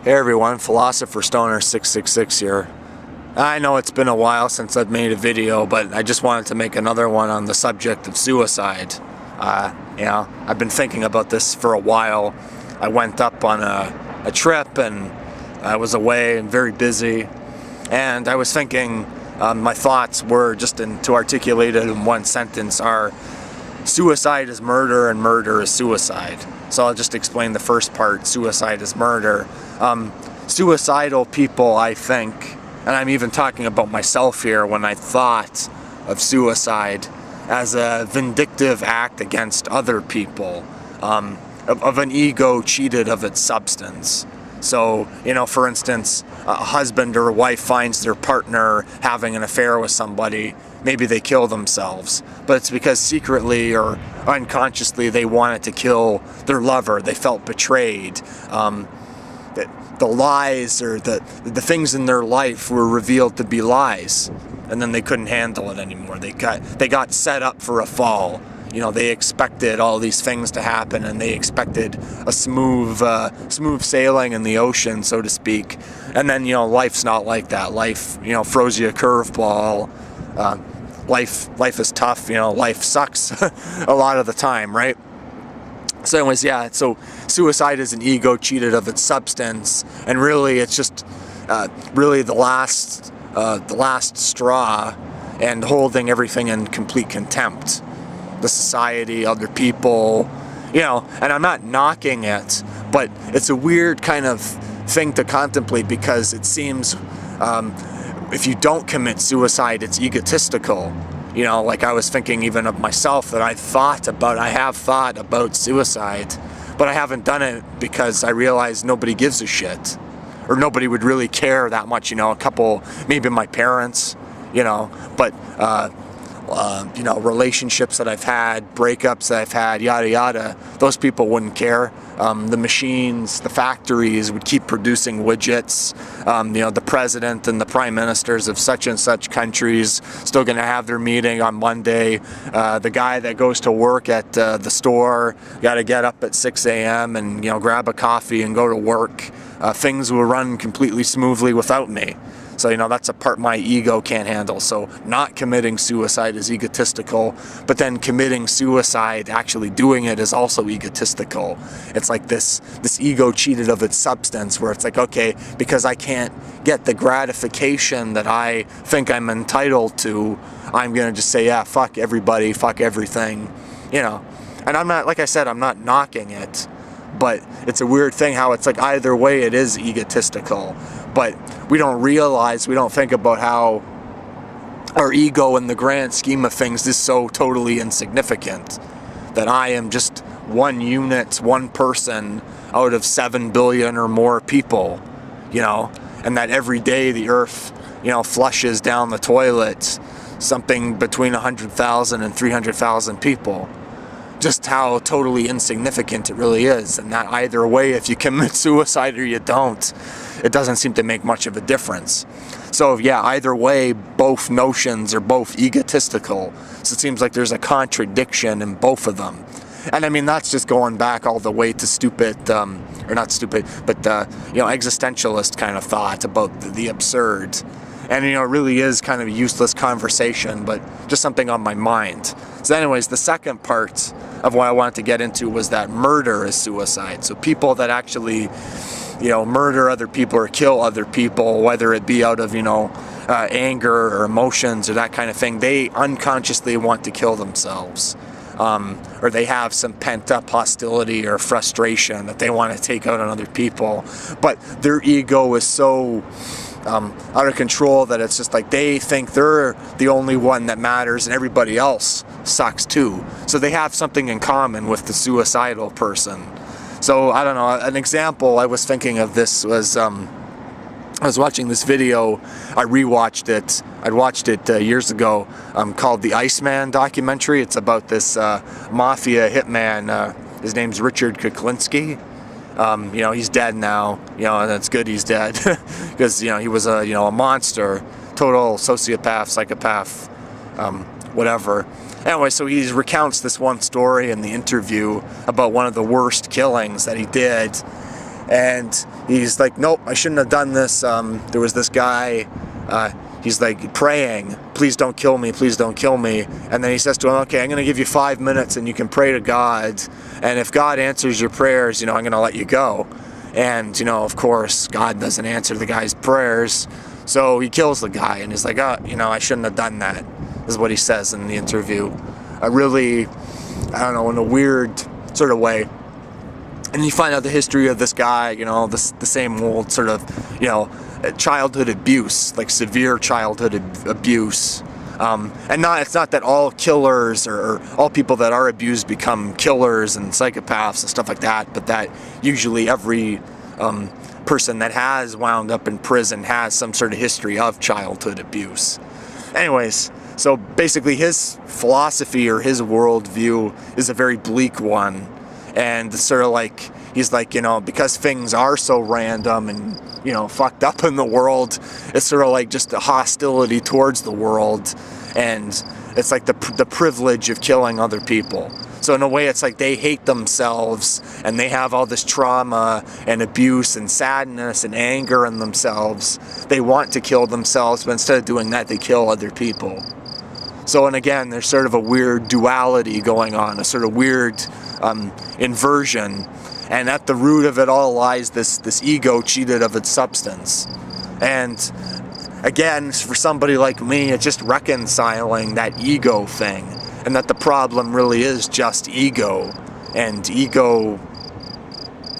Hey everyone, Philosopher Stoner 666 here. I know it's been a while since I've made a video, but I just wanted to make another one on the subject of suicide. I've been thinking about this for a while. I went up on a trip and I was away and very busy, and I was thinking, my thoughts were to articulate it in one sentence are: suicide is murder and murder is suicide. So I'll just explain the first part: suicide is murder. Suicidal people, I think, and I'm even talking about myself here, when I thought of suicide as a vindictive act against other people, of an ego cheated of its substance. So, for instance, a husband or a wife finds their partner having an affair with somebody. Maybe they kill themselves, but it's because secretly or unconsciously they wanted to kill their lover. They felt betrayed. The lies or the things in their life were revealed to be lies, and then they couldn't handle it anymore. They got set up for a fall. They expected all these things to happen, and they expected a smooth sailing in the ocean, so to speak. And then, life's not like that. Life, throws you a curveball. Life is tough. Life sucks a lot of the time, right? So anyways, so suicide is an ego cheated of its substance, and really it's just really the last straw, and holding everything in complete contempt. The society, other people, and I'm not knocking it, but it's a weird kind of thing to contemplate, because it seems if you don't commit suicide, it's egotistical. Like I was thinking even of myself, that I have thought about suicide, but I haven't done it because I realized nobody gives a shit, or nobody would really care that much. A couple, maybe my parents, but relationships that I've had, breakups that I've had, yada yada, those people wouldn't care. The machines, the factories would keep producing widgets. The president and the prime ministers of such and such countries still going to have their meeting on Monday. The guy that goes to work at the store got to get up at 6 a.m. and grab a coffee and go to work. Things will run completely smoothly without me. So, that's a part my ego can't handle. So not committing suicide is egotistical, but then committing suicide, actually doing it, is also egotistical. It's like this ego cheated of its substance, where it's like, okay, because I can't get the gratification that I think I'm entitled to, I'm going to just say, yeah, fuck everybody, fuck everything, And I'm not, like I said, I'm not knocking it, but it's a weird thing how it's like either way it is egotistical. But we don't think about how our ego in the grand scheme of things is so totally insignificant. That I am just one unit, one person out of 7 billion or more people, and that every day the earth, flushes down the toilet something between 100,000 and 300,000 people. Just how totally insignificant it really is, and that either way, if you commit suicide or you don't, it doesn't seem to make much of a difference. So either way, both notions are both egotistical. So it seems like there's a contradiction in both of them. And I mean, that's just going back all the way to stupid, or not stupid, but existentialist kind of thought about the absurd. And it really is kind of a useless conversation, but just something on my mind. So anyways, the second part of what I wanted to get into was that murder is suicide. So people that actually, murder other people or kill other people, whether it be out of, anger or emotions or that kind of thing, they unconsciously want to kill themselves. Or they have some pent-up hostility or frustration that they want to take out on other people. But their ego is so out of control that it's just like they think they're the only one that matters and everybody else sucks too. So they have something in common with the suicidal person. So I don't know, an example I was thinking of this was I was watching this video. I rewatched it. I'd watched it years ago, called the Iceman documentary. It's about this mafia hitman. His name's Richard Kuklinski. He's dead now, and it's good he's dead, because, he was a monster, total sociopath, psychopath, whatever. Anyway, so he recounts this one story in the interview about one of the worst killings that he did, And he's like, nope, I shouldn't have done this. There was this guy, he's like praying, please don't kill me, please don't kill me. And then he says to him, okay, I'm going to give you 5 minutes and you can pray to God. And if God answers your prayers, I'm going to let you go. And, of course, God doesn't answer the guy's prayers. So he kills the guy and he's like, I shouldn't have done that, is what he says in the interview. Really, I don't know, in a weird sort of way. And you find out the history of this guy, the same old sort of, childhood abuse, like severe childhood abuse. And it's not that all killers or all people that are abused become killers and psychopaths and stuff like that, but that usually every person that has wound up in prison has some sort of history of childhood abuse. Anyways, so basically his philosophy or his worldview is a very bleak one. And sort of like, he's like, because things are so random and, fucked up in the world, it's sort of like just a hostility towards the world. And it's like the privilege of killing other people. So in a way, it's like they hate themselves and they have all this trauma and abuse and sadness and anger in themselves. They want to kill themselves, but instead of doing that, they kill other people. So, and again, there's sort of a weird duality going on, a sort of weird inversion. And at the root of it all lies this ego cheated of its substance. And again, for somebody like me, it's just reconciling that ego thing. And that the problem really is just ego. And ego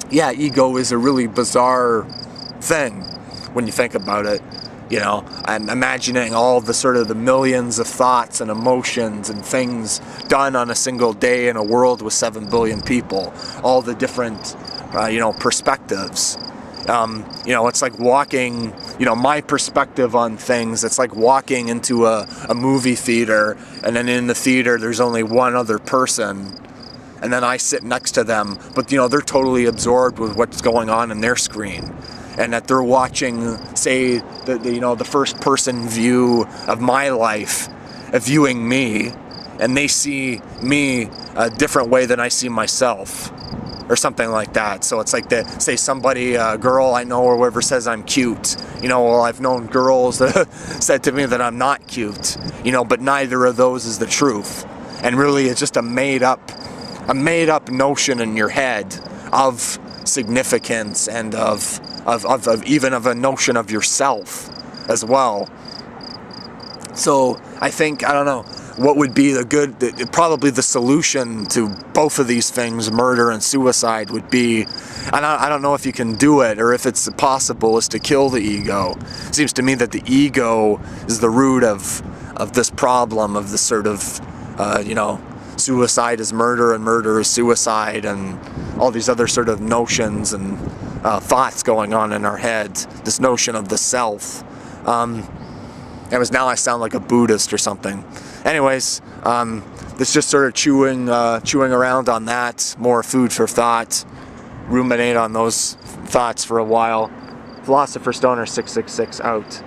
is a really bizarre thing when you think about it. I'm imagining all the sort of the millions of thoughts and emotions and things done on a single day in a world with 7 billion people. All the different, perspectives. It's like walking, my perspective on things, it's like walking into a movie theater, and then in the theater there's only one other person, and then I sit next to them, but they're totally absorbed with what's going on in their screen. And that they're watching, say, the first person view of my life, viewing me, and they see me a different way than I see myself, or something like that. So it's like say somebody, a girl I know or whoever says I'm cute. I've known girls that said to me that I'm not cute, but neither of those is the truth. And really it's just a made up notion in your head of significance and of even of a notion of yourself as well. So I think, I don't know, what would be probably the solution to both of these things, murder and suicide, would be, I don't know if you can do it or if it's possible, is to kill the ego. It seems to me that the ego is the root of this problem, of this sort of, suicide is murder and murder is suicide, and all these other sort of notions and thoughts going on in our head, this notion of the self. Now I sound like a Buddhist or something. Anyways, it's just sort of chewing around on that, more food for thought, ruminate on those thoughts for a while. Philosopher Stoner 666 out.